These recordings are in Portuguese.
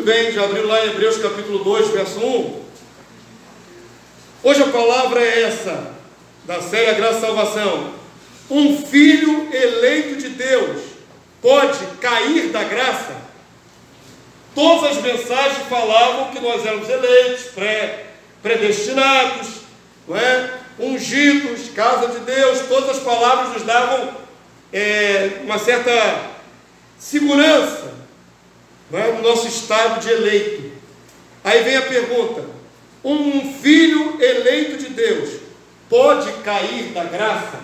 bem, já abriu lá em Hebreus capítulo 2, verso 1. Hoje a palavra é essa, da série A Graça e Salvação. Um filho eleito de Deus pode cair da graça? Todas as mensagens falavam que nós éramos eleitos, predestinados, não é? Ungidos, casa de Deus. Todas as palavras nos davam uma certa segurança, não é? No nosso estado de eleito. Aí vem a pergunta: um filho eleito de Deus pode cair da graça?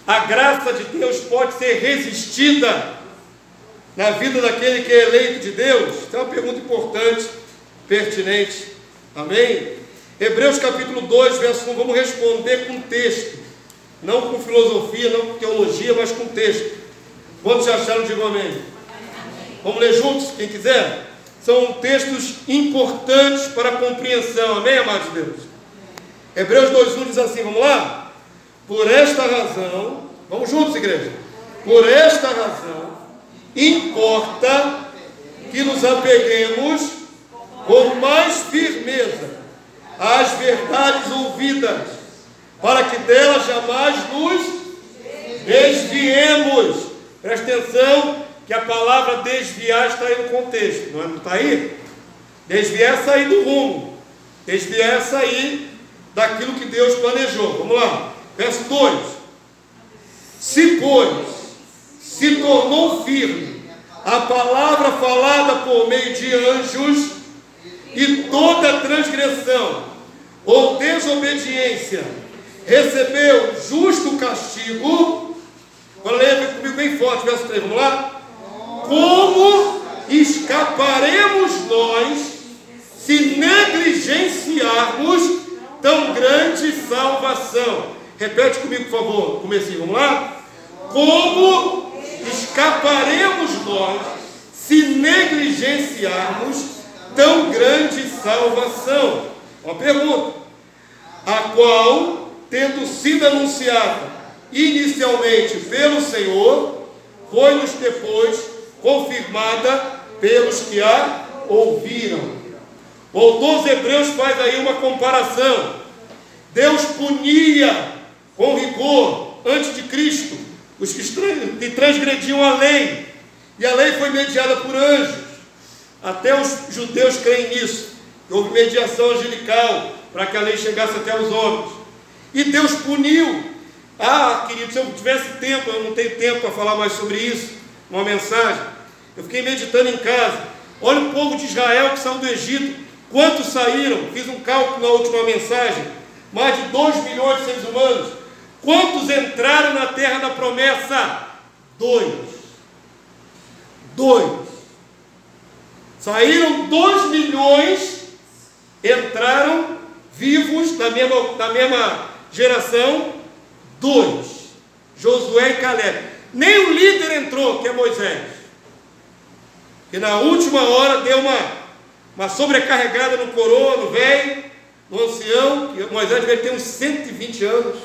A graça de Deus pode ser resistida na vida daquele que é eleito de Deus? Então é uma pergunta importante, pertinente. Amém? Hebreus capítulo 2, verso 1, vamos responder com texto. Não com filosofia, não com teologia, mas com texto. Quantos já acharam? Digam amém. Amém. Vamos ler juntos, quem quiser? São textos importantes para a compreensão. Amém, amados de Deus? Hebreus 2:1 diz assim, vamos lá? Por esta razão, vamos juntos, igreja? Por esta razão, importa que nos apeguemos com mais firmeza às verdades ouvidas, para que delas jamais nos desviemos. Presta atenção que a palavra desviar está aí no contexto, não está aí? Desviar é sair do rumo, desviar é sair daquilo que Deus planejou. Vamos lá, verso 2: se, pois, se tornou firme a palavra falada por meio de anjos, e toda transgressão ou desobediência recebeu justo castigo. Agora leia comigo bem forte, verso 3, vamos lá? Como escaparemos nós se negligenciarmos tão grande salvação? Repete comigo, por favor, comecinho, vamos lá? Como escaparemos nós se negligenciarmos tão grande salvação? Uma pergunta: a qual, tendo sido anunciada inicialmente pelo Senhor, foi-nos depois confirmada pelos que a ouviram. O autor dos Hebreus faz aí uma comparação. Deus punia com rigor, antes de Cristo, os que transgrediam a lei, e a lei foi mediada por anjos. Até os judeus creem nisso, que houve mediação angelical para que a lei chegasse até os homens. E Deus puniu. Querido, se eu tivesse tempo, eu não tenho tempo para falar mais sobre isso, uma mensagem. Eu fiquei meditando em casa. Olha o povo de Israel que saiu do Egito. Quantos saíram? Fiz um cálculo na última mensagem. Mais de 2 milhões de seres humanos. Quantos entraram na terra da promessa? 2. Saíram 2 milhões, entraram vivos da mesma geração, 2. Josué e Caleb. Nem o líder entrou, que é Moisés, que na última hora deu uma sobrecarregada no coroa, no velho, no ancião, que Moisés devia ter uns 120 anos,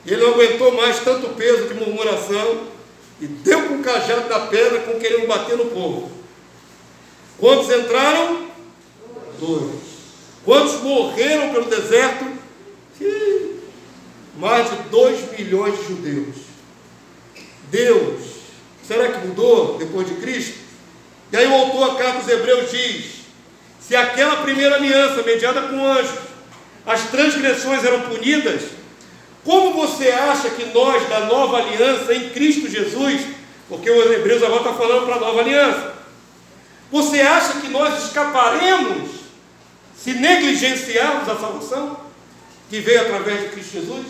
e ele não aguentou mais tanto peso de murmuração, e deu com o cajado da pedra, com querendo bater no povo. Quantos entraram? 2. Quantos morreram pelo deserto? Mais de 2 milhões de judeus. Deus, será que mudou depois de Cristo? E aí o autor da carta dos Hebreus diz: se aquela primeira aliança mediada com anjos, as transgressões eram punidas, como você acha que nós, da nova aliança em Cristo Jesus, porque os Hebreus agora estão falando para a nova aliança, você acha que nós escaparemos se negligenciarmos a salvação que veio através de Cristo Jesus?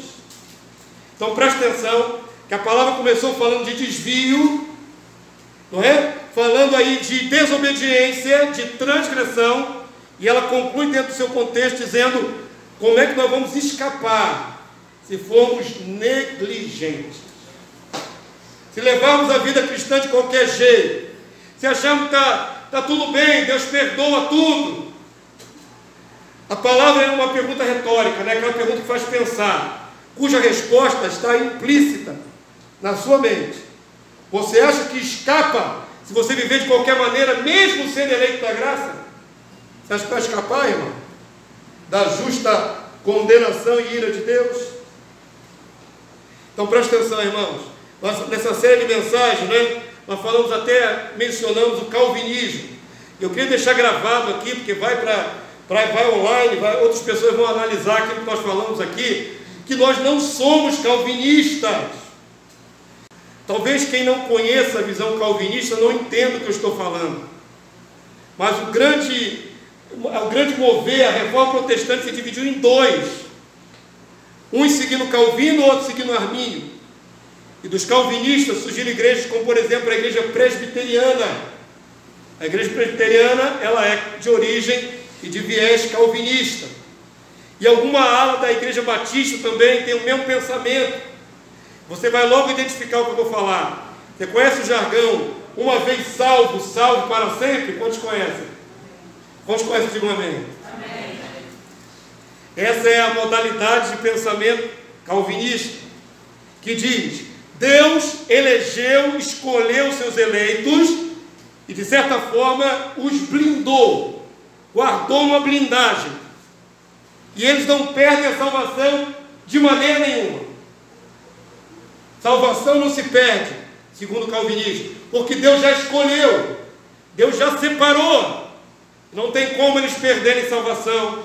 Então preste atenção, que a palavra começou falando de desvio, não é? Falando aí de desobediência, de transgressão, e ela conclui dentro do seu contexto dizendo como é que nós vamos escapar se formos negligentes, se levarmos a vida cristã de qualquer jeito, se acharmos que está tudo bem, Deus perdoa tudo. A palavra é uma pergunta retórica, né? Aquela pergunta que faz pensar, cuja resposta está implícita na sua mente. Você acha que escapa se você viver de qualquer maneira, mesmo sendo eleito da graça, você acha que vai escapar, irmão, da justa condenação e ira de Deus? Então preste atenção, irmãos. Nessa série de mensagens, né, nós falamos mencionamos o calvinismo. Eu queria deixar gravado aqui, porque vai online, outras pessoas vão analisar aquilo que nós falamos aqui, que nós não somos calvinistas. Talvez quem não conheça a visão calvinista não entenda o que eu estou falando. Mas o grande mover, a reforma protestante se dividiu em dois. Uns seguindo Calvino, outros seguindo Armínio. E dos calvinistas surgiram igrejas como, por exemplo, a igreja presbiteriana. A igreja presbiteriana, ela é de origem e de viés calvinista. E alguma ala da igreja batista também tem o mesmo pensamento. Você vai logo identificar o que eu vou falar. Você conhece o jargão, uma vez salvo, salvo para sempre? Quantos conhecem? Quantos conhecem? Digam amém. Amém. Essa é a modalidade de pensamento calvinista, que diz: Deus elegeu, escolheu seus eleitos e, de certa forma, os blindou, guardou uma blindagem, e eles não perdem a salvação de maneira nenhuma. Salvação não se perde, segundo o calvinismo, porque Deus já escolheu, Deus já separou, não tem como eles perderem salvação.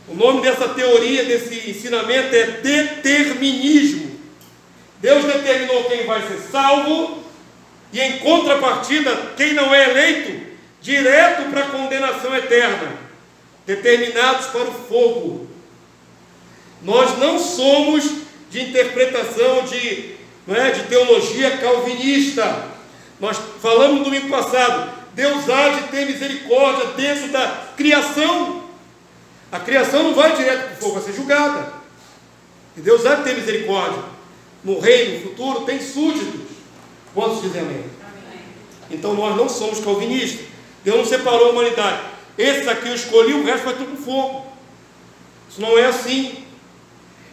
O nome dessa teoria, desse ensinamento é determinismo. Deus determinou quem vai ser salvo, e em contrapartida, quem não é eleito, direto para a condenação eterna, determinados para o fogo. Nós não somos de interpretação de teologia calvinista. Nós falamos no domingo passado, Deus há de ter misericórdia dentro da criação. A criação não vai direto para o fogo, vai ser julgada. E Deus há de ter misericórdia. No reino futuro tem súditos. Quantos dizem amém? Então nós não somos calvinistas. Deus não separou a humanidade. Esse aqui eu escolhi, o resto vai tudo para o fogo. Isso não é assim.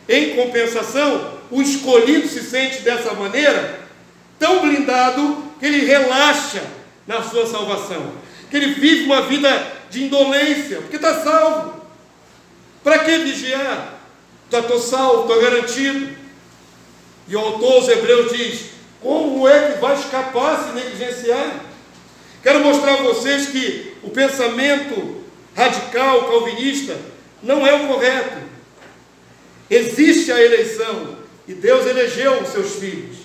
Em compensação, o escolhido se sente dessa maneira, tão blindado, que ele relaxa na sua salvação, que ele vive uma vida de indolência, porque está salvo. Para que vigiar? Já estou salvo, estou garantido. E o autor aos Hebreus diz: como é que vai escapar se negligenciar? Quero mostrar a vocês que o pensamento radical calvinista não é o correto. Existe a eleição e Deus elegeu os seus filhos.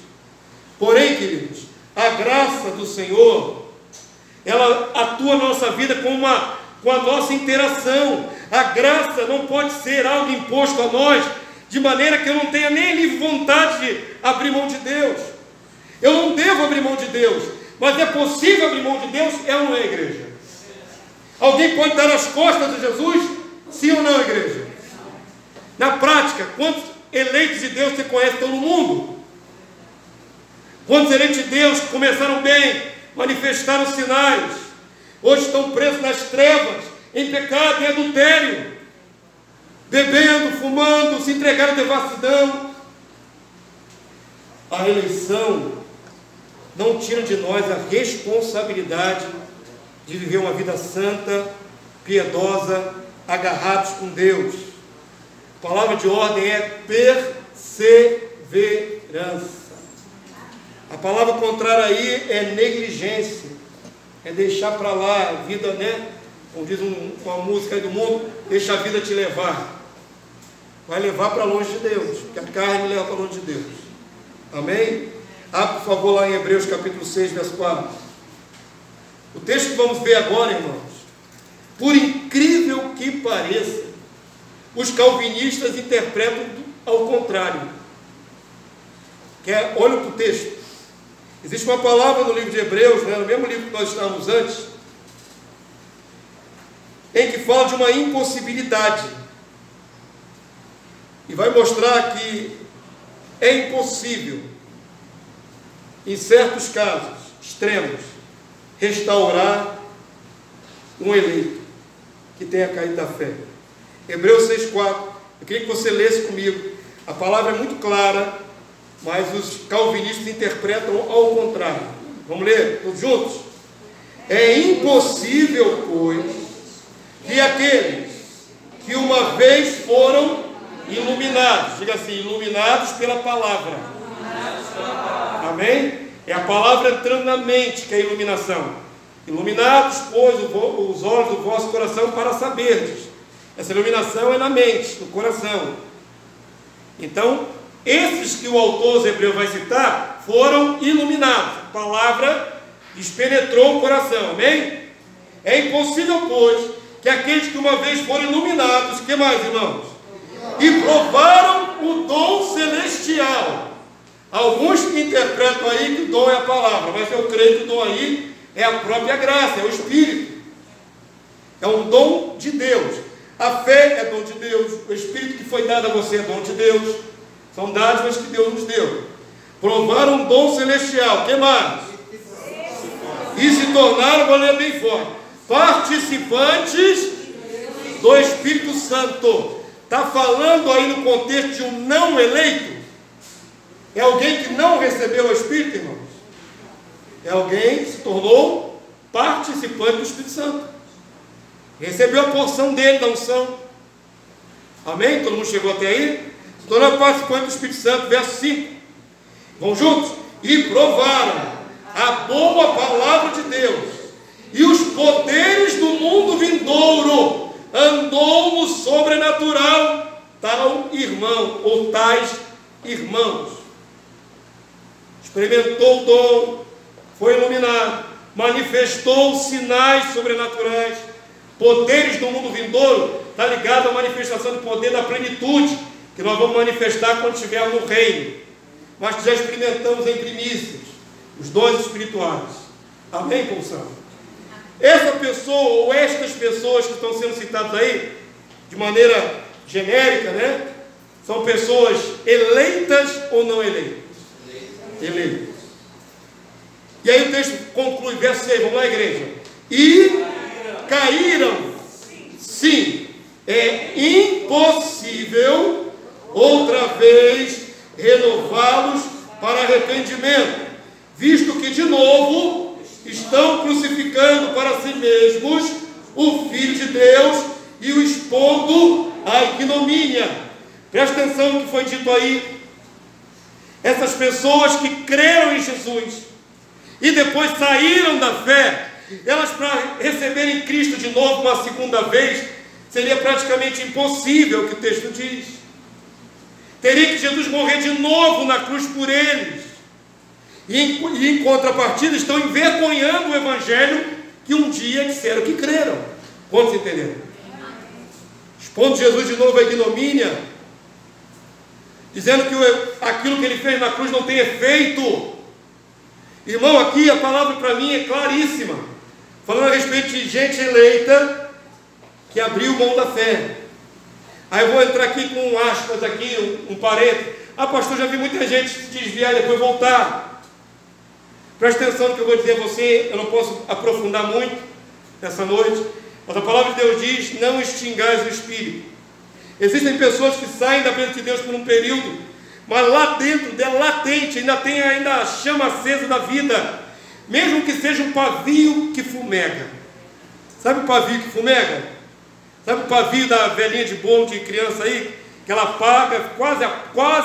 Porém, queridos, a graça do Senhor, ela atua na nossa vida com a nossa interação. A graça não pode ser algo imposto a nós, de maneira que eu não tenha nem livre vontade de abrir mão de Deus. Eu não devo abrir mão de Deus, mas é possível abrir mão de Deus, é ou não é, igreja? Alguém pode dar as costas de Jesus? Sim ou não, igreja? Na prática, quantos eleitos de Deus você conhece pelo mundo? Quantos eleitos de Deus que começaram bem, manifestaram sinais, hoje estão presos nas trevas, em pecado, em adultério, bebendo, fumando, se entregaram à devassidão? A eleição não tira de nós a responsabilidade de viver uma vida santa, piedosa, agarrados com Deus. A palavra de ordem é perseverança. A palavra contrária aí é negligência, é deixar para lá a vida, né? Como diz uma música aí do mundo, deixa a vida te levar. Vai levar para longe de Deus, porque a carne leva para longe de Deus. Amém? Abra, por favor, lá em Hebreus capítulo 6, verso 4. O texto que vamos ver agora, irmãos, por incrível que pareça, os calvinistas interpretam ao contrário. Olha para o texto. Existe uma palavra no livro de Hebreus, né, no mesmo livro que nós estávamos antes, em que fala de uma impossibilidade. E vai mostrar que é impossível, em certos casos extremos, restaurar um eleito que tenha caído da fé. Hebreus 6,4. Eu queria que você lesse comigo. A palavra é muito clara, mas os calvinistas interpretam ao contrário. Vamos ler todos juntos? É impossível, pois, que aqueles que uma vez foram iluminados, diga assim, iluminados pela palavra. Amém? É a palavra entrando na mente, que é a iluminação. Iluminados, pois, os olhos do vosso coração para saberdes. Essa iluminação é na mente, no coração. Então, esses que o autor aos Hebreus vai citar, foram iluminados. A palavra despenetrou o coração, amém? É impossível, pois, que aqueles que uma vez foram iluminados, que mais, irmãos? E provaram o dom celestial. Alguns interpretam aí que o dom é a palavra, mas eu creio que o dom aí é a própria graça, é o Espírito. É um dom de Deus. A fé é dom de Deus, o Espírito que foi dado a você é dom de Deus. São dádivas que Deus nos deu. Provaram um dom celestial, o que mais? E se tornaram, vou ler bem forte, participantes do Espírito Santo. Está falando aí no contexto de um não eleito? É alguém que não recebeu o Espírito, irmãos? É alguém que se tornou participante do Espírito Santo. Recebeu a porção dele, da unção. Amém? Todo mundo chegou até aí? Se tornou participante do Espírito Santo, verso 5. Vamos juntos? E provaram a boa palavra de Deus e os poderes do mundo vindouro. Andou no sobrenatural tal irmão, ou tais irmãos. Experimentou o dom, foi iluminado, manifestou sinais sobrenaturais. Poderes do mundo vindouro está ligado à manifestação do poder da plenitude, que nós vamos manifestar quando estivermos no reino, mas que já experimentamos em primícias, os dons espirituais. Amém, poção? Essa pessoa, ou estas pessoas que estão sendo citadas aí, de maneira genérica, né? São pessoas eleitas ou não eleitas? Eleitas. E aí o texto conclui, verso 6, vamos lá, igreja. E caíram. Sim, é impossível outra vez renová-los para arrependimento, visto que de novo estão crucificando para si mesmos o Filho de Deus e o expondo à ignomínia. Presta atenção no que foi dito aí. Essas pessoas que creram em Jesus e depois saíram da fé, elas, para receberem Cristo de novo uma segunda vez, seria praticamente impossível, o que o texto diz. Teria que Jesus morrer de novo na cruz por eles. E em contrapartida estão envergonhando o Evangelho que um dia disseram que creram. Quantos entenderam? Expondo Jesus de novo à ignomínia, dizendo que aquilo que ele fez na cruz não tem efeito. Irmão, aqui a palavra para mim é claríssima, falando a respeito de gente eleita que abriu mão da fé. Aí eu vou entrar aqui com aspas aqui, um parênteses. Ah, pastor, já vi muita gente se desviar e depois voltar. Presta atenção no que eu vou dizer a você, eu não posso aprofundar muito nessa noite, mas a palavra de Deus diz, não extingais o Espírito. Existem pessoas que saem da presença de Deus por um período, mas lá dentro dela, latente, ainda tem a chama acesa da vida, mesmo que seja um pavio que fumega. Sabe o pavio que fumega? Sabe o pavio da velhinha de bolo de criança aí? Que ela apaga, quase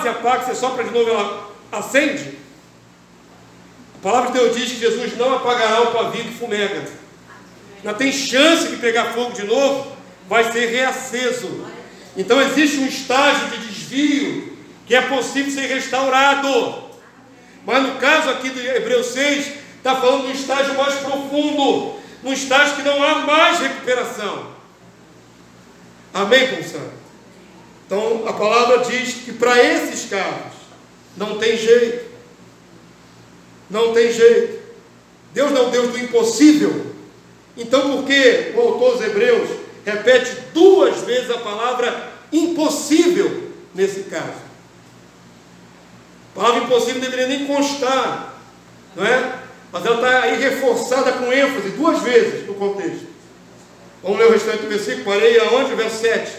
apaga, você sopra de novo, ela acende? A palavra de Deus diz que Jesus não apagará o pavio que fumega. Não tem chance de pegar fogo de novo, vai ser reaceso. Então existe um estágio de desvio que é possível ser restaurado. Mas no caso aqui do Hebreus 6, está falando de um estágio mais profundo, num estágio que não há mais recuperação. Amém, poção? Então a palavra diz que para esses casos não tem jeito. Não tem jeito. Deus não é o Deus do impossível. Então por que o autor dos Hebreus repete 2 vezes a palavra impossível nesse caso? A palavra impossível não deveria nem constar, não é? Mas ela está aí reforçada com ênfase 2 vezes no contexto. Vamos ler o restante do versículo. Parei aonde? Verso 7.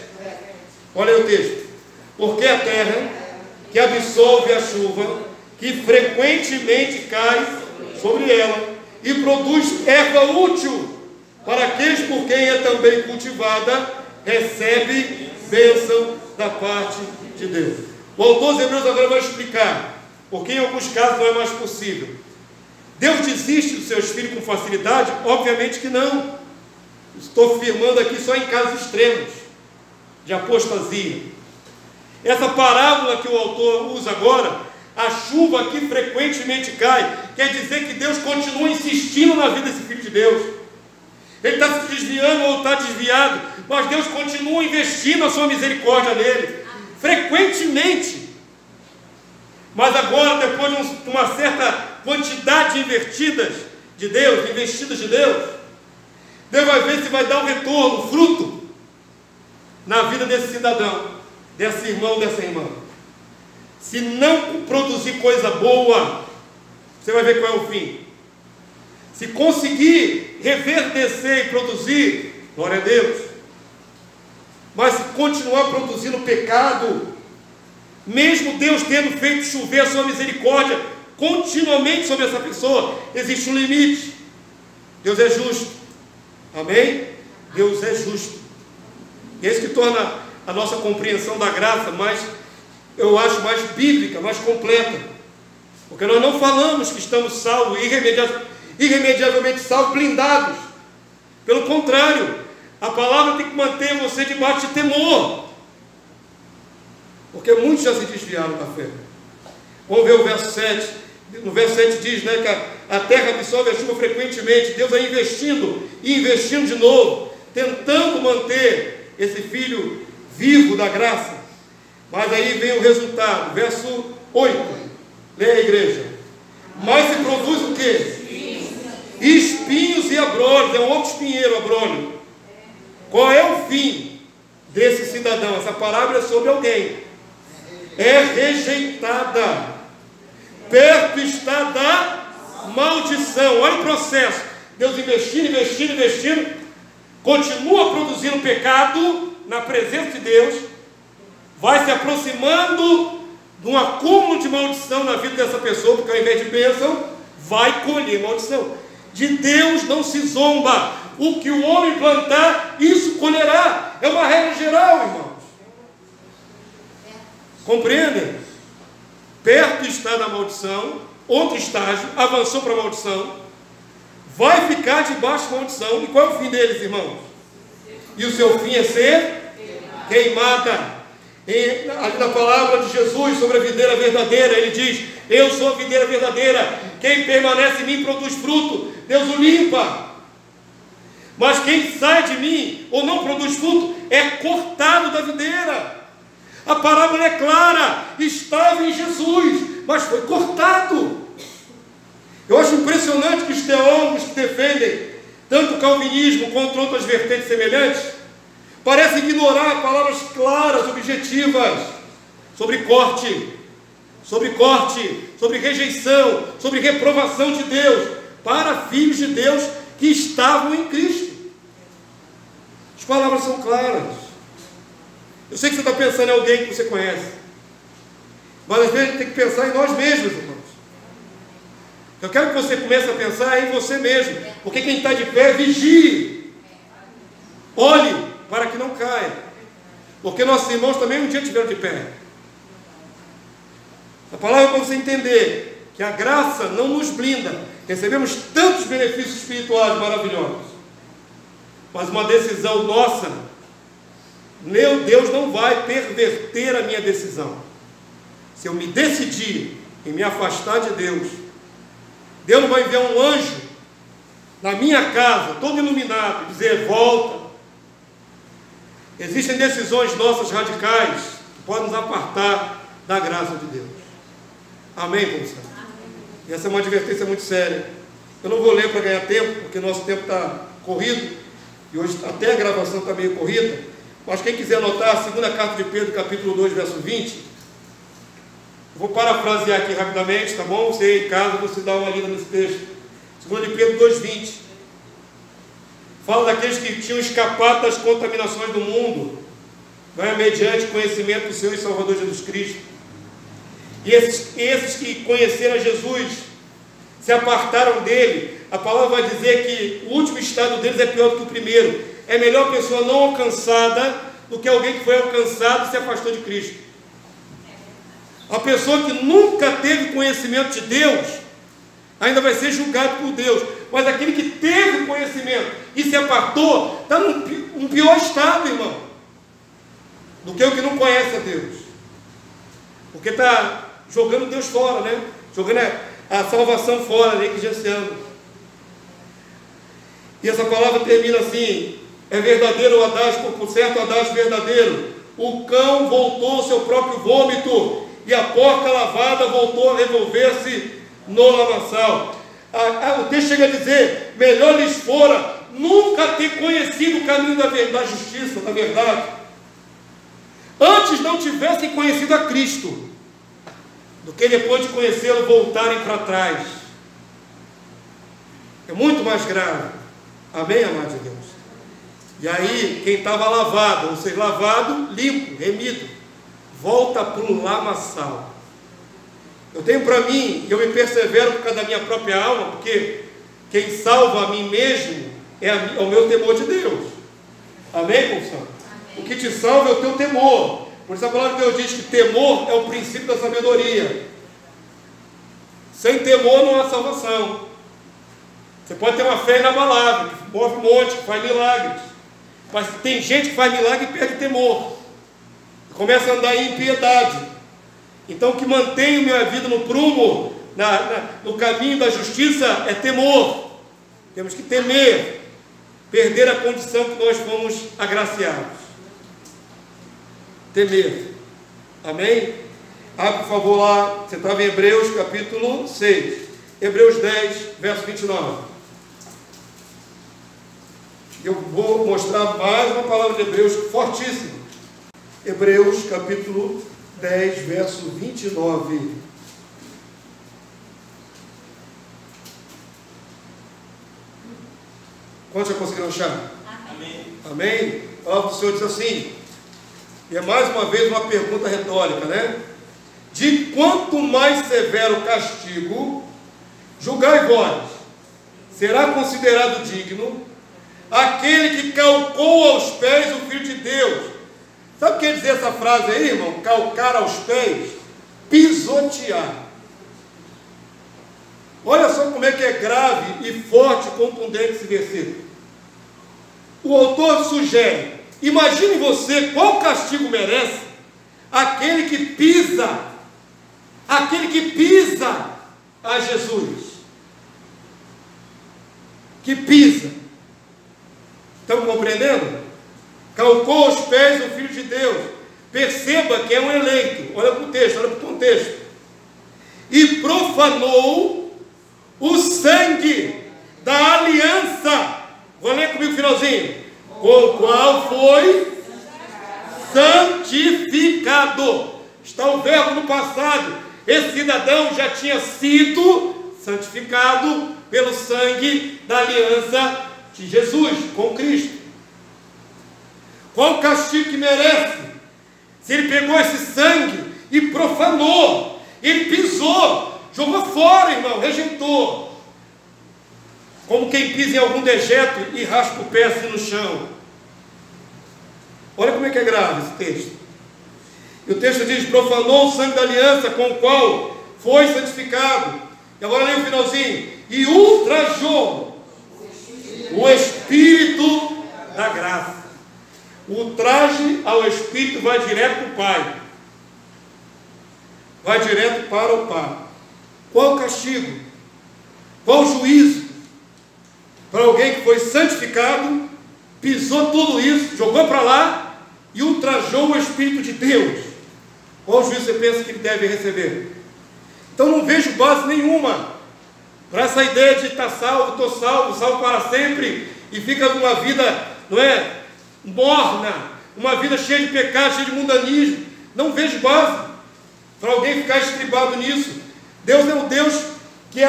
Olha aí o texto. Porque a terra que absolve a chuva, que frequentemente cai sobre ela, e produz erva útil para aqueles por quem é também cultivada, recebe bênção da parte de Deus. O autor dos Hebreus agora vai explicar porque em alguns casos não é mais possível. Deus desiste dos seus filhos com facilidade? Obviamente que não. Estou afirmando aqui só em casos extremos de apostasia. Essa parábola que o autor usa agora, a chuva que frequentemente cai, quer dizer que Deus continua insistindo na vida desse filho de Deus. Ele está se desviando ou está desviado, mas Deus continua investindo a sua misericórdia nele, frequentemente. Mas agora, depois de uma certa quantidade de investidas de Deus, Deus vai ver se vai dar um retorno, fruto, na vida desse cidadão, desse irmão, dessa irmã. Se não produzir coisa boa, você vai ver qual é o fim. Se conseguir reverdecer e produzir, glória a Deus. Mas se continuar produzindo pecado, mesmo Deus tendo feito chover a sua misericórdia continuamente sobre essa pessoa, existe um limite. Deus é justo. Amém? Deus é justo. E é isso que torna a nossa compreensão da graça mais, eu acho, mais bíblica, mais completa. Porque nós não falamos que estamos salvos, irremediavelmente salvos, blindados. Pelo contrário, a palavra tem que manter você debaixo de temor. Porque muitos já se desviaram da fé. Vamos ver o verso 7. No verso 7 diz, né, que a terra absorve a chuva frequentemente. Deus vai investindo e investindo de novo, tentando manter esse filho vivo da graça. Mas aí vem o resultado, verso 8. Leia a igreja. Mas se produz o quê? Espinhos e abrolhos. É um outro espinheiro, abrolho. Qual é o fim desse cidadão? Essa parábola é sobre alguém. É rejeitada. Perto está da maldição. Olha o processo. Deus investindo, continua produzindo pecado na presença de Deus, vai se aproximando de um acúmulo de maldição na vida dessa pessoa, porque ao invés de bênção, vai colher maldição. De Deus não se zomba. O que o homem plantar, isso colherá. É uma regra geral, irmãos. Compreendem? Perto está da maldição, outro estágio, avançou para a maldição, vai ficar debaixo da maldição. E qual é o fim deles, irmãos? E o seu fim é ser queimada. Ali na palavra de Jesus sobre a videira verdadeira, ele diz: eu sou a videira verdadeira, quem permanece em mim produz fruto, Deus o limpa. Mas quem sai de mim ou não produz fruto é cortado da videira. A parábola é clara, estava em Jesus, mas foi cortado. Eu acho impressionante que os teólogos que defendem tanto o calvinismo quanto outras vertentes semelhantes parecem ignorar palavras claras, objetivas, sobre corte, sobre rejeição, sobre reprovação de Deus, para filhos de Deus que estavam em Cristo. As palavras são claras. Eu sei que você está pensando em alguém que você conhece, mas às vezes tem que pensar em nós mesmos, irmãos. Eu quero que você comece a pensar em você mesmo, porque quem está de pé, vigie, olhe para que não caia, porque nossos irmãos também um dia estiveram de pé. A palavra é para você entender que a graça não nos blinda. Recebemos tantos benefícios espirituais maravilhosos, mas uma decisão nossa, meu Deus não vai perverter a minha decisão. Se eu me decidir em me afastar de Deus, Deus não vai enviar um anjo na minha casa, todo iluminado, e dizer: volta. Existem decisões nossas radicais que podem nos apartar da graça de Deus. Amém, irmãos? E essa é uma advertência muito séria. Eu não vou ler para ganhar tempo, porque nosso tempo está corrido, e hoje até a gravação está meio corrida. Mas quem quiser anotar, a segunda carta de Pedro, capítulo 2, verso 20, eu vou parafrasear aqui rapidamente, tá bom? Você em casa, você dá uma lida nesse texto. Segunda de Pedro 2, 20. Fala daqueles que tinham escapado das contaminações do mundo, mediante conhecimento do Senhor e Salvador Jesus Cristo. E esses que conheceram Jesus, se apartaram dele. A palavra vai dizer que o último estado deles é pior do que o primeiro. É melhor a pessoa não alcançada do que alguém que foi alcançado e se afastou de Cristo. A pessoa que nunca teve conhecimento de Deus ainda vai ser julgado por Deus. Mas aquele que teve conhecimento e se apartou, está num pior estado, irmão, do que o que não conhece a Deus. Porque está jogando Deus fora, né? Jogando a salvação fora, negligenciando. E essa palavra termina assim: é verdadeiro o adágio, por certo o adágio verdadeiro. O cão voltou ao seu próprio vômito, e a porca lavada voltou a revolver-se no lamaçal. O texto chega a dizer: melhor lhes fora nunca ter conhecido o caminho da justiça, da verdade, antes não tivessem conhecido a Cristo, do que depois de conhecê-lo voltarem para trás. É muito mais grave. Amém, amados de Deus? E aí, quem estava lavado, ou seja, lavado, limpo, remido, volta para o lamaçal. Eu tenho para mim, e eu me persevero por causa da minha própria alma, porque quem salva a mim mesmo é o meu temor de Deus. Amém, confissão? O que te salva é o teu temor. Por isso a palavra de Deus diz que temor é o princípio da sabedoria. Sem temor não há salvação. Você pode ter uma fé inabalável, que move um monte, que faz milagres. Mas tem gente que faz milagre e perde temor. Começa a andar em impiedade. Então o que mantém a minha vida no prumo, no caminho da justiça, é temor. Temos que temer, perder a condição que nós fomos agraciados. Temer. Amém? Abre por favor lá, você estava em Hebreus capítulo 6. Hebreus 10, verso 29. Eu vou mostrar mais uma palavra de Hebreus fortíssima. Hebreus capítulo 10, verso 29. Quantos já conseguiram achar? Amém. Amém? A palavra do Senhor diz assim, e é mais uma vez uma pergunta retórica, né? De quanto mais severo castigo, julgai vós, será considerado digno aquele que calcou aos pés o Filho de Deus. Sabe o que quer dizer essa frase aí, irmão? Calcar aos pés, pisotear. Olha só como é que é grave e forte e contundente esse versículo. O autor sugere, imagine você qual castigo merece aquele que pisa a Jesus. Que pisa. Estão compreendendo? Calcou aos pés o Filho de Deus. Perceba que é um eleito. Olha para o texto, olha para o contexto. E profanou o sangue da aliança. Vou ler comigo o finalzinho. Com o qual foi santificado. Está o verbo no passado. Esse cidadão já tinha sido santificado pelo sangue da aliança de Jesus com Cristo. Qual o castigo que merece? Se ele pegou esse sangue e profanou, ele pisou, jogou fora, irmão, rejeitou. Como quem pisa em algum dejeto e raspa o pé assim no chão. Olha como é que é grave esse texto. E o texto diz, profanou o sangue da aliança com o qual foi santificado. E agora lê o finalzinho. E ultrajou o Espírito da graça. O ultraje ao Espírito vai direto para o Pai. Vai direto para o Pai. Qual o castigo? Qual o juízo? Para alguém que foi santificado, pisou tudo isso, jogou para lá e ultrajou o Espírito de Deus. Qual juízo você pensa que ele deve receber? Então não vejo base nenhuma para essa ideia de estar salvo, estou salvo, salvo para sempre, e fica numa vida, não é, morna, uma vida cheia de pecado, cheia de mundanismo. Não vejo base para alguém ficar estribado nisso. Deus é o Deus que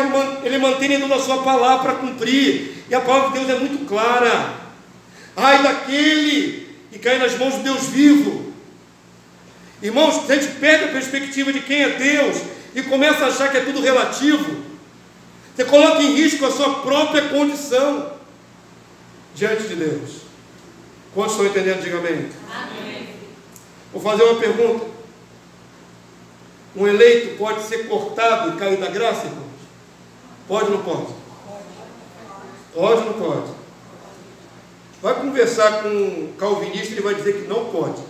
ele mantém ainda a sua palavra para cumprir, e a palavra de Deus é muito clara. Ai daquele que cai nas mãos de Deus vivo. Irmãos, se a gente perde a perspectiva de quem é Deus e começa a achar que é tudo relativo, Você coloca em risco a sua própria condição diante de Deus. Quantos estão entendendo? Diga amém. Amém. Vou fazer uma pergunta. Um eleito pode ser cortado e cair da graça, irmãos? Pode ou não pode? Pode ou não pode? Vai conversar com um calvinista, ele vai dizer que não pode.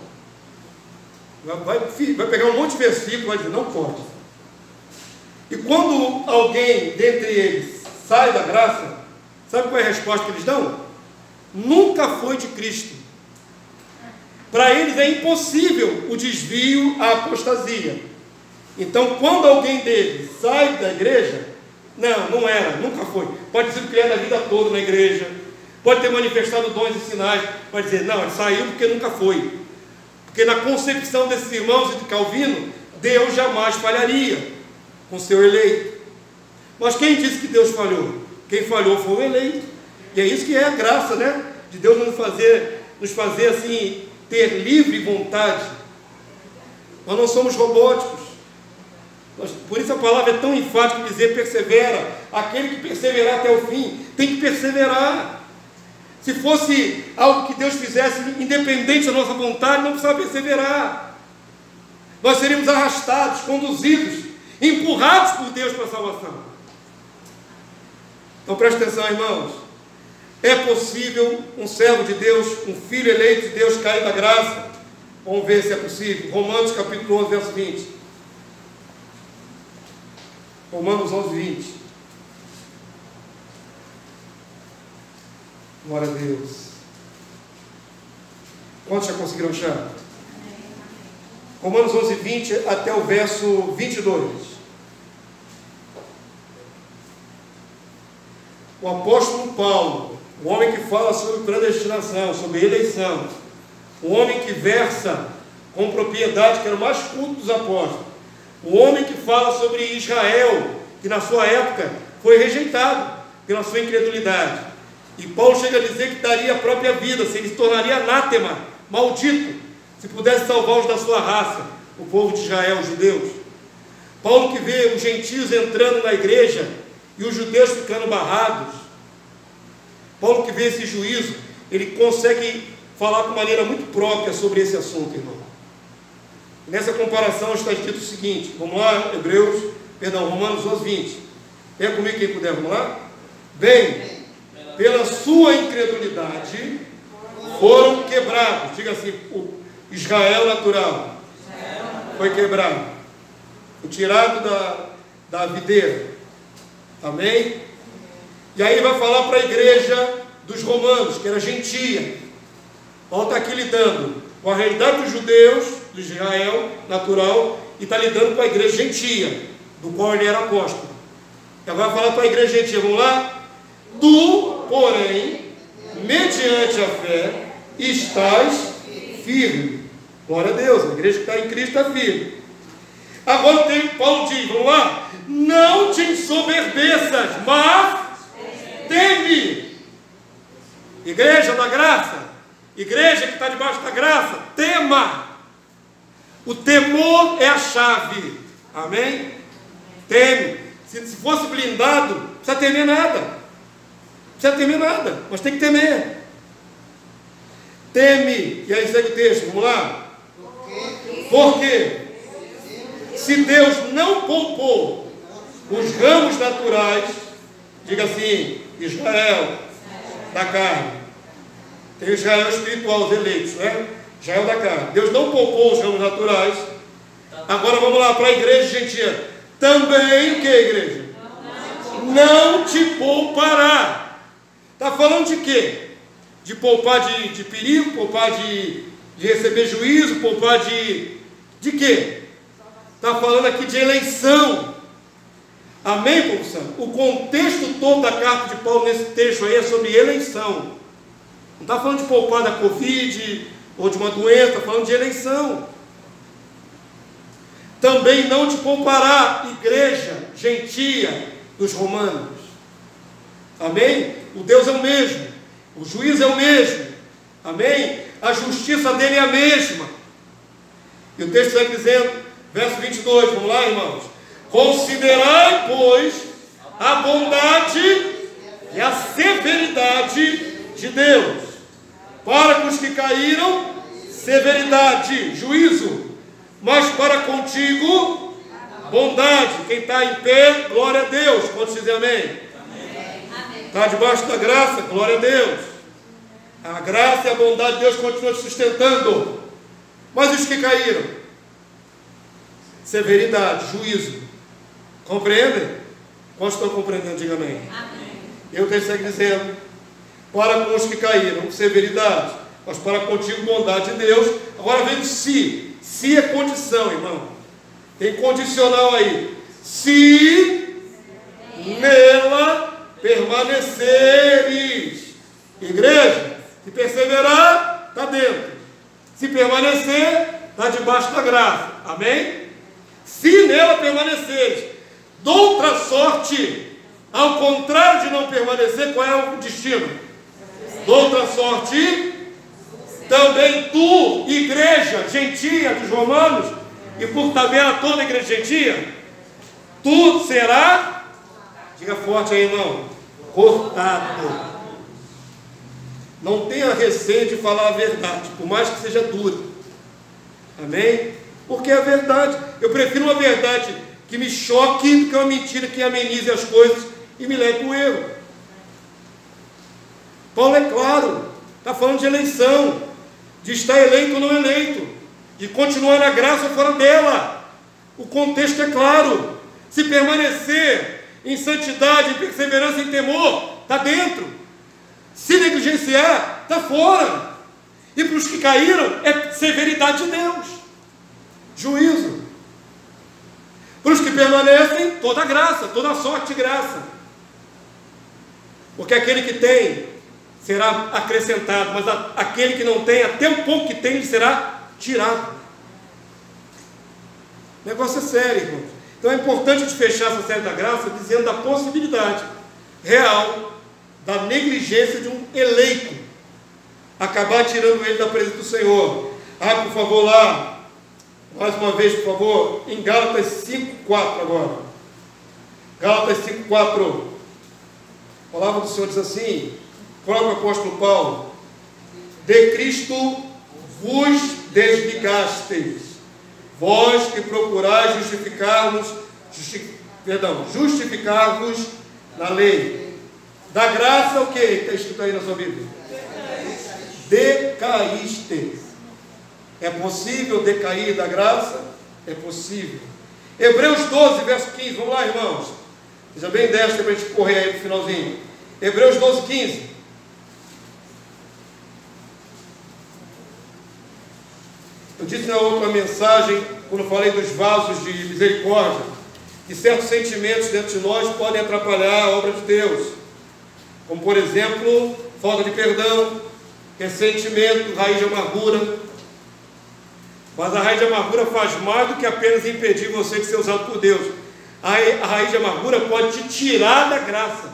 Vai pegar um monte de versículo e vai dizer, não pode. E quando alguém dentre eles sai da graça, sabe qual é a resposta que eles dão? Nunca foi de Cristo. Para eles é impossível o desvio, a apostasia. Então, quando alguém deles sai da igreja, não era, nunca foi. Pode ter sido criado a vida toda na igreja, pode ter manifestado dons e sinais, pode dizer, não, ele saiu porque nunca foi. Porque na concepção desses irmãos e de Calvino, Deus jamais falharia com seu eleito. Mas quem disse que Deus falhou? Quem falhou foi o eleito. E é isso que é a graça, né? De Deus nos fazer assim, ter livre vontade. Nós não somos robóticos. Por isso a palavra é tão enfática, dizer persevera. Aquele que perseverar até o fim, tem que perseverar. Se fosse algo que Deus fizesse independente da nossa vontade, não precisava perseverar. Nós seríamos arrastados, conduzidos, empurrados por Deus para a salvação. Então preste atenção, irmãos. É possível um servo de Deus, um filho eleito de Deus cair da graça? Vamos ver se é possível. Romanos capítulo 11, verso 20. Romanos 11, 20. Glória a Deus. Quantos já conseguiram achar? Romanos 11, 20 até o verso 22. O apóstolo Paulo, o homem que fala sobre predestinação, sobre eleição, o homem que versa com propriedade, que era o mais culto dos apóstolos, o homem que fala sobre Israel, que na sua época foi rejeitado pela sua incredulidade. E Paulo chega a dizer que daria a própria vida, se ele se tornaria anátema, maldito, se pudesse salvar os da sua raça, o povo de Israel, os judeus. Paulo que vê os gentios entrando na igreja e os judeus ficando barrados. Paulo que vê esse juízo, ele consegue falar com maneira muito própria sobre esse assunto, irmão. Nessa comparação está escrito o seguinte, vamos lá, Romanos 11, 20. Venha comigo quem puder, vamos lá? Bem, pela sua incredulidade foram quebrados. Diga assim, o Israel natural foi quebrado, foi tirado da videira. Amém? E aí ele vai falar para a igreja dos romanos, que era gentia. Paulo está aqui lidando com a realidade dos judeus, do Israel natural, e está lidando com a igreja gentia, do qual ele era apóstolo. E agora vai falar para a igreja gentia, vamos lá? Tu, porém, mediante a fé, estás firme. Glória a Deus, a igreja que está em Cristo está firme. Agora Paulo diz, vamos lá? Não te ensoberbeças, mas teme. Igreja da graça, igreja que está debaixo da graça, tema. O temor é a chave. Amém? Teme. Se fosse blindado, não precisa temer nada. Não precisa temer nada, mas tem que temer. Teme. E aí segue o texto, vamos lá? Porque se Deus não poupou os ramos naturais, diga assim, Israel da carne. Tem o Israel espiritual, os eleitos, né? Israel da carne. Deus não poupou os ramos naturais. Agora vamos lá para a igreja gentia. Também, que igreja? Não te poupará. Está falando de quê? De poupar de perigo, poupar de receber juízo, poupar de quê? Está falando aqui de eleição. Amém, povo santo? O contexto todo da carta de Paulo nesse texto aí é sobre eleição. Não está falando de poupar da Covid ou de uma doença, está falando de eleição. Também não te poupará, igreja gentia dos romanos. Amém? O Deus é o mesmo, o juiz é o mesmo. Amém? A justiça dele é a mesma. E o texto está dizendo, verso 22, vamos lá, irmãos? Considerai, pois, a bondade e a severidade de Deus. Para com os que caíram, severidade, juízo, mas para contigo, bondade. Quem está em pé, glória a Deus. Quantos dizem amém? Está debaixo da graça, glória a Deus. A graça e a bondade de Deus continuam te sustentando. Mas os que caíram, severidade, juízo. Compreendem? Quantos estão compreendendo? Diga amém. Eu terceiro dizendo, para com os que caíram, severidade, mas para contigo, bondade de Deus. Agora vem o se. Se é condição, irmão. Tem condicional aí. Se nela permaneceres. Igreja, se perseverar, está dentro. Se permanecer, está debaixo da graça. Amém? Se nela permaneceres. Doutra sorte, ao contrário de não permanecer, qual é o destino? Doutra sorte, também tu, igreja gentia dos romanos, e por tabela toda a igreja gentia, tu será, diga forte aí, irmão, cortado. Não tenha receio de falar a verdade, por mais que seja dura. Amém? Porque é a verdade. Eu prefiro uma verdade que me choque do que uma mentira que amenize as coisas e me leve para o erro. Paulo é claro, está falando de eleição, de estar eleito ou não eleito, de continuar na graça ou fora dela. O contexto é claro. Se permanecer em santidade, em perseverança, em temor, está dentro. Se negligenciar, está fora. E para os que caíram, é severidade de Deus, juízo. Para os que permanecem, toda a graça, toda a sorte de graça. Porque aquele que tem será acrescentado, mas aquele que não tem, até o pouco que tem, ele será tirado. O negócio é sério, irmãos. Então é importante de fechar essa série da graça dizendo da possibilidade real da negligência de um eleito acabar tirando ele da presença do Senhor. Por favor, lá, mais uma vez, por favor, em Gálatas 5:4 agora. Gálatas 5:4. A palavra do Senhor diz assim, o próprio apóstolo Paulo: de Cristo vos desligastes, vós que procurais justificar-vos na lei. Da graça, o que está escrito aí na sua Bíblia? Decaístes. É possível decair da graça? É possível. Hebreus 12, verso 15. Vamos lá, irmãos. Seja bem destro para a gente correr aí no finalzinho. Hebreus 12, 15. Eu disse na outra mensagem, quando eu falei dos vasos de misericórdia, que certos sentimentos dentro de nós podem atrapalhar a obra de Deus. Como, por exemplo, falta de perdão, ressentimento, raiz de amargura. Mas a raiz de amargura faz mais do que apenas impedir você de ser usado por Deus. A raiz de amargura pode te tirar da graça.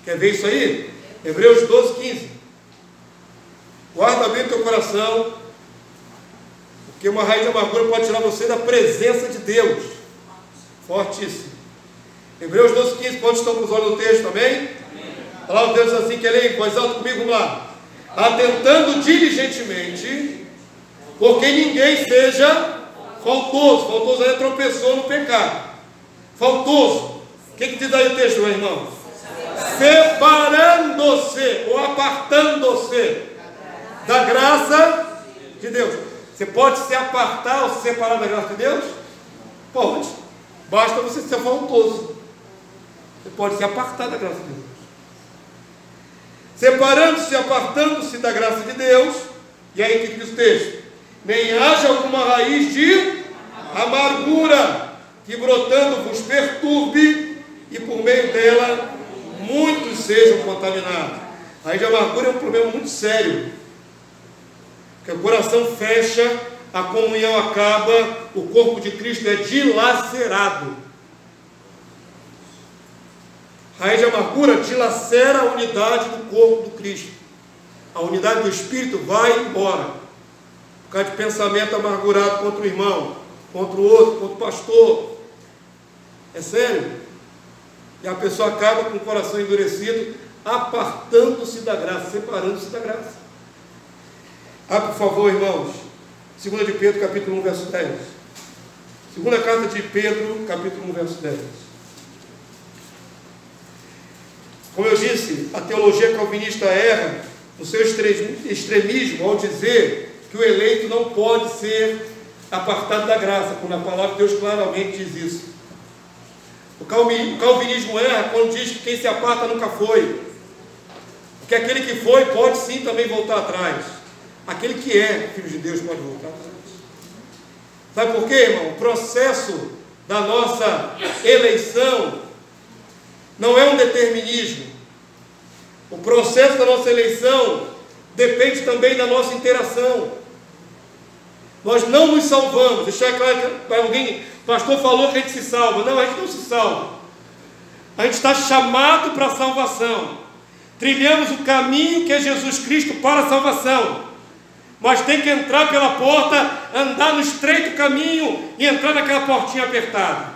Quer ver isso aí? Hebreus 12, 15. Guarda bem o teu coração, porque uma raiz de amargura pode tirar você da presença de Deus. Fortíssimo. Hebreus 12, 15. Quantos estão com os olhos no texto também? A palavra de Deus diz assim, que ele voz alta comigo, vamos lá. Atentando diligentemente, porque ninguém seja faltoso. Faltoso é tropeçou no pecado. Faltoso. O que diz aí o texto, meu irmão? Separando-se ou apartando-se da graça de Deus. Você pode se apartar ou se separar da graça de Deus? Pode. Basta você ser faltoso. Você pode se apartar da graça de Deus. Separando-se e apartando-se da graça de Deus. E aí o que diz o texto? Nem haja alguma raiz de amargura que brotando vos perturbe e por meio dela muitos sejam contaminados. A raiz de amargura é um problema muito sério, porque o coração fecha, a comunhão acaba, o corpo de Cristo é dilacerado. A raiz de amargura dilacera a unidade do corpo do Cristo. A unidade do Espírito vai embora por causa de pensamento amargurado contra o irmão, contra o outro, contra o pastor. É sério? E a pessoa acaba com o coração endurecido, apartando-se da graça, separando-se da graça. Por favor, irmãos, 2 de Pedro, capítulo 1, verso 10. Segunda carta de Pedro, capítulo 1, verso 10. Como eu disse, a teologia calvinista erra no seu extremismo ao dizer que o eleito não pode ser apartado da graça, quando a palavra de Deus claramente diz isso. O calvinismo erra quando diz que quem se aparta nunca foi, porque aquele que foi pode sim também voltar atrás. Aquele que é filho de Deus pode voltar atrás. Sabe por quê, irmão? O processo da nossa eleição não é um determinismo. O processo da nossa eleição depende também da nossa interação. Nós não nos salvamos. Deixar claro que alguém, o pastor falou que a gente se salva. Não, a gente não se salva. A gente está chamado para a salvação. Trilhamos o caminho que é Jesus Cristo para a salvação. Mas tem que entrar pela porta, andar no estreito caminho e entrar naquela portinha apertada.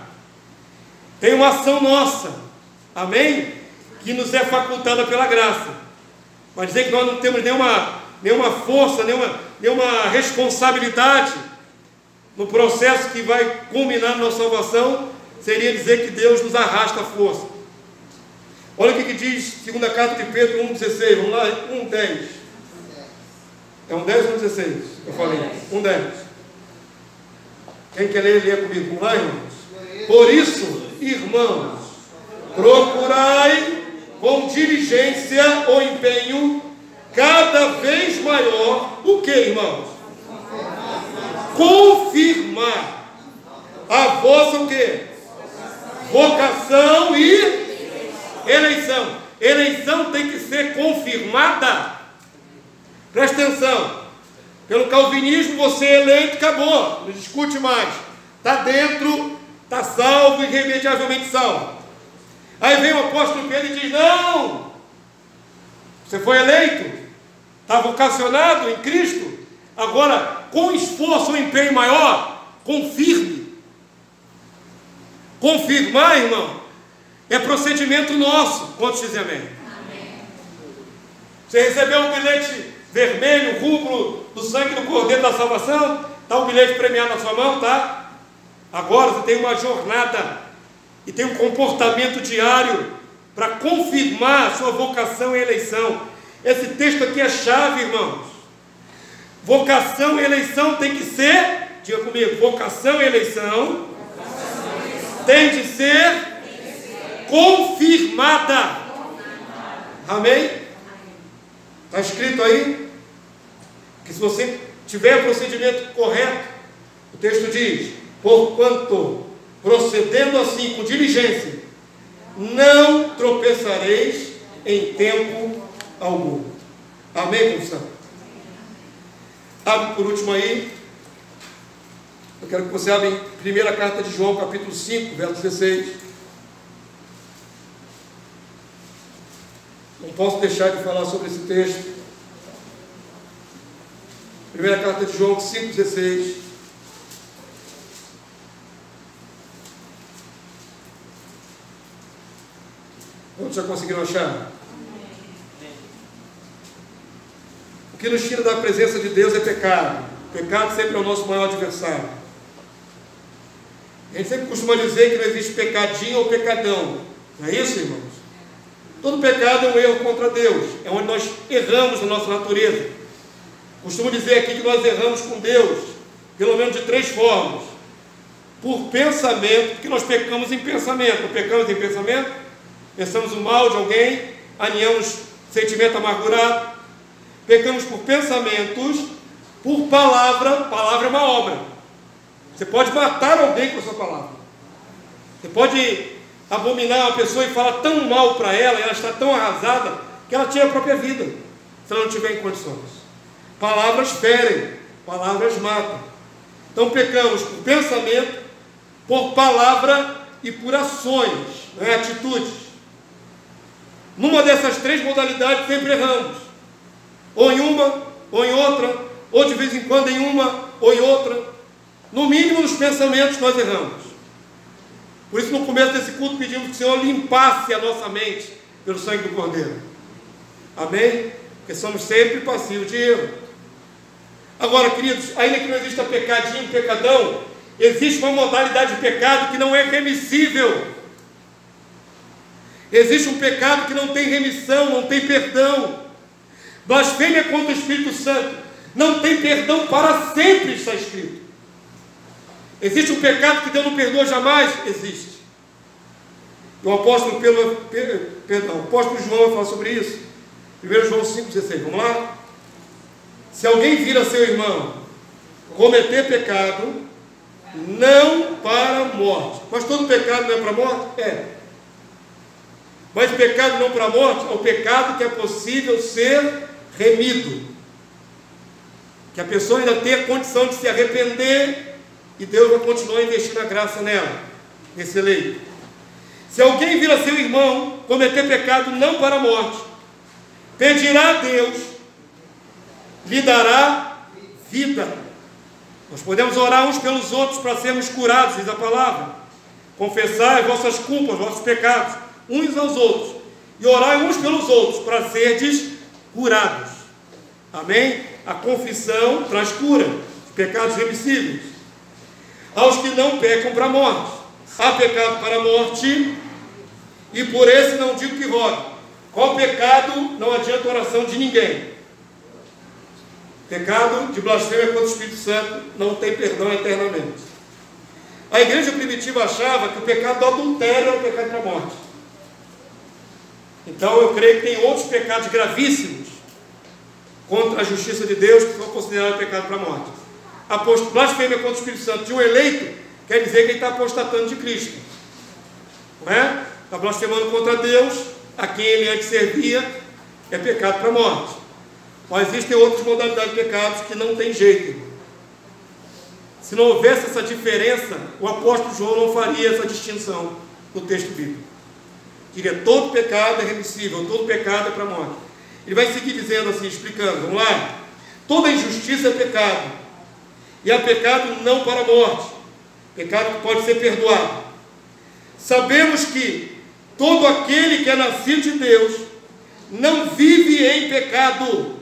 Tem uma ação nossa, amém? Que nos é facultada pela graça. Mas dizer que nós não temos nenhuma força, nenhuma responsabilidade no processo que vai culminar na nossa salvação, seria dizer que Deus nos arrasta a força. Olha o que diz segunda carta de Pedro 1,16, vamos lá, 1,10. É 1,10 ou 1,16? Eu falei, 1,10. Quem quer ler, lê comigo. Vamos lá, irmãos? Por isso, irmãos, procurai com diligência ou empenho cada vez maior, o que, irmãos? Confirmar a vossa o quê? Vocação e eleição. Eleição tem que ser confirmada. Presta atenção, pelo calvinismo você é eleito, acabou, não discute mais, está dentro, está salvo, irremediavelmente salvo. Aí vem o apóstolo Pedro e diz, não, você foi eleito, está vocacionado em Cristo, agora com esforço ou empenho maior, confirme. Confirmar, irmão, é procedimento nosso. Quantos dizem amém? Amém. Você recebeu um bilhete vermelho, rubro do sangue do Cordeiro da Salvação, está o bilhete premiado na sua mão, tá? Agora você tem uma jornada e tem um comportamento diário para confirmar a sua vocação e eleição. Esse texto aqui é chave, irmãos. Vocação e eleição tem que ser, diga comigo, vocação e eleição tem de ser confirmada. Amém? Está escrito aí que se você tiver o procedimento correto, o texto diz, porquanto, procedendo assim com diligência, não tropeçareis em tempo algum. Amém, confissão? Abre por último aí, eu quero que você abra em primeira carta de João, capítulo 5, verso 16. Não posso deixar de falar sobre esse texto. Primeira carta de João 5,16. Quantos já conseguiram achar? O que nos tira da presença de Deus é pecado. O pecado sempre é o nosso maior adversário. A gente sempre costuma dizer que não existe pecadinho ou pecadão. Não é isso, irmãos? Todo pecado é um erro contra Deus. É onde nós erramos na nossa natureza. Costumo dizer aqui que nós erramos com Deus, pelo menos de 3 formas. Por pensamento, porque nós pecamos em pensamento. Não pecamos em pensamento? Pensamos o mal de alguém, aninhamos sentimento amargurado. Pecamos por pensamentos, por palavra. Palavra é uma obra. Você pode matar alguém com a sua palavra. Você pode abominar uma pessoa e falar tão mal para ela, e ela está tão arrasada, que ela tira a própria vida, se ela não tiver em condições. Palavras ferem, palavras matam. Então pecamos por pensamento, por palavra e por ações, não é? Atitudes. Numa dessas 3 modalidades sempre erramos. Ou em uma, ou em outra, ou de vez em quando em uma, ou em outra. No mínimo nos pensamentos nós erramos. Por isso, no começo desse culto, pedimos que o Senhor limpasse a nossa mente pelo sangue do Cordeiro. Amém? Porque somos sempre passivos de erro. Agora, queridos, ainda que não exista pecadinho, pecadão, existe uma modalidade de pecado que não é remissível. Existe um pecado que não tem remissão, não tem perdão. Blasfêmia contra o Espírito Santo não tem perdão para sempre, está escrito. Existe um pecado que Deus não perdoa jamais? Existe. O apóstolo João vai falar sobre isso. 1 João 5,16. Vamos lá? Se alguém vir a seu irmão cometer pecado, não para a morte. Mas todo pecado não é para a morte? É. Mas pecado não para a morte é o pecado que é possível ser remido. Que a pessoa ainda tem a condição de se arrepender e Deus vai continuar investindo a graça nela, nesse eleito. Se alguém vir a seu irmão cometer pecado não para a morte, pedirá a Deus, lhe dará vida. Nós podemos orar uns pelos outros para sermos curados, diz a palavra. Confessai as vossas culpas, vossos pecados, uns aos outros, e orai uns pelos outros para serdes curados. Amém? A confissão traz cura, os pecados remissíveis. Aos que não pecam para a morte. Há pecado para a morte, e por esse não digo que rogue. Qual pecado não adianta a oração de ninguém? Pecado de blasfêmia contra o Espírito Santo não tem perdão eternamente. A igreja primitiva achava que o pecado do adultério era o pecado para a morte. Então eu creio que tem outros pecados gravíssimos contra a justiça de Deus que são considerados pecado para a morte. A blasfêmia contra o Espírito Santo de um eleito quer dizer que ele está apostatando de Cristo. Não é? Está blasfemando contra Deus, a quem ele antes servia, é pecado para a morte. Mas existem outras modalidades de pecados que não tem jeito. Se não houvesse essa diferença, o apóstolo João não faria essa distinção no texto bíblico. Diria, todo pecado é remissível, todo pecado é para a morte. Ele vai seguir dizendo assim, explicando, vamos lá? Toda injustiça é pecado, e há pecado não para a morte, pecado que pode ser perdoado. Sabemos que todo aquele que é nascido de Deus não vive em pecado.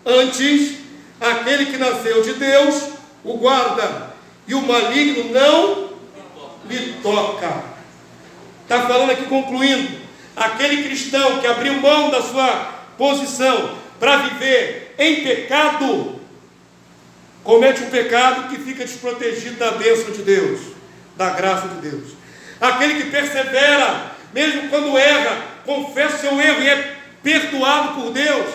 Antes, aquele que nasceu de Deus o guarda, e o maligno não lhe toca. Está falando aqui, concluindo, aquele cristão que abriu mão da sua posição para viver em pecado, comete um pecado que fica desprotegido da bênção de Deus, da graça de Deus. Aquele que persevera, mesmo quando erra, confessa o seu erro e é perdoado por Deus,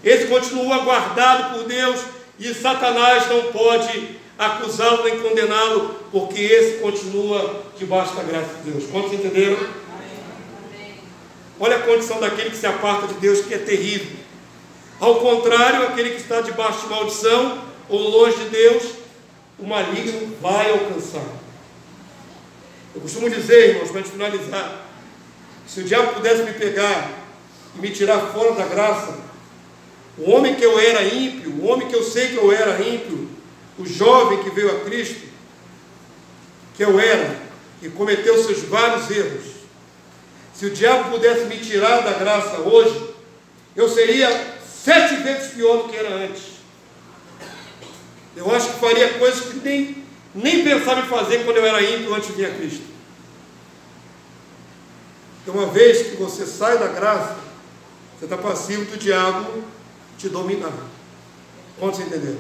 esse continua guardado por Deus, e Satanás não pode acusá-lo nem condená-lo, porque esse continua debaixo da graça de Deus. Quantos entenderam? Olha a condição daquele que se aparta de Deus, que é terrível. Ao contrário, aquele que está debaixo de maldição ou longe de Deus, o maligno vai alcançar. Eu costumo dizer, irmãos, para a gente finalizar, se o diabo pudesse me pegar e me tirar fora da graça, o homem que eu era ímpio, o homem que eu sei que eu era ímpio, o jovem que veio a Cristo, que eu era, e cometeu seus vários erros, se o diabo pudesse me tirar da graça hoje, eu seria 7 vezes pior do que era antes. Eu acho que faria coisas que nem pensava em fazer quando eu era ímpio antes de vir a Cristo. Porque uma vez que você sai da graça, você está passivo do diabo te dominar. Quantos entenderam?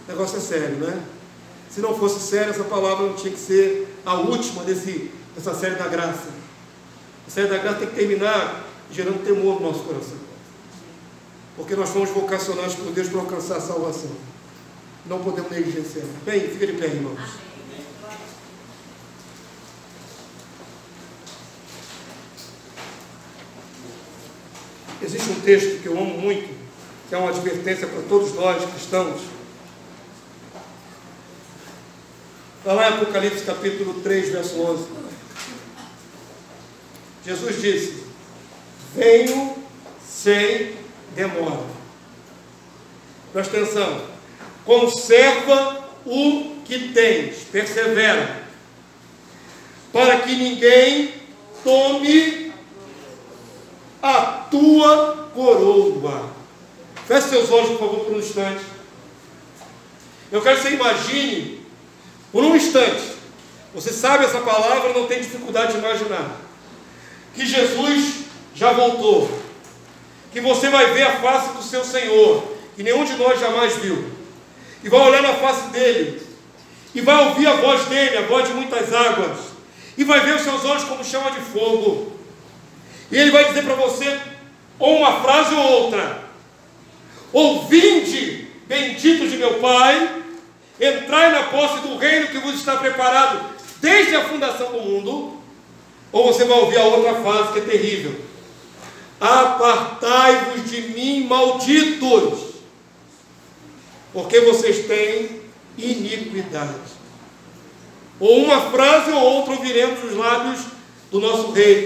O negócio é sério, né? Se não fosse sério, essa palavra não tinha que ser a última dessa série da graça. A série da graça tem que terminar gerando temor no nosso coração. Porque nós fomos vocacionados por Deus para alcançar a salvação. Não podemos negligenciar. Bem, fica de pé, irmãos. Existe um texto que eu amo muito, que é uma advertência para todos nós cristãos. Está lá em Apocalipse capítulo 3, verso 11. Jesus disse: venho sem demora. Presta atenção. Conserva o que tens, persevera. para que ninguém tome a tua coroa. Feche seus olhos, por favor, por um instante. Eu quero que você imagine, por um instante, você sabe essa palavra, não tem dificuldade de imaginar, que Jesus já voltou, que você vai ver a face do seu Senhor, que nenhum de nós jamais viu, e vai olhar na face dele, e vai ouvir a voz dele, a voz de muitas águas, e vai ver os seus olhos como chama de fogo, e ele vai dizer para você, ou uma frase ou outra: ouvinde, benditos de meu Pai, entrai na posse do reino que vos está preparado desde a fundação do mundo. Ou você vai ouvir a outra frase que é terrível: apartai-vos de mim, malditos, porque vocês têm iniquidade. Ou uma frase ou outra ouviremos dos lábios do nosso rei.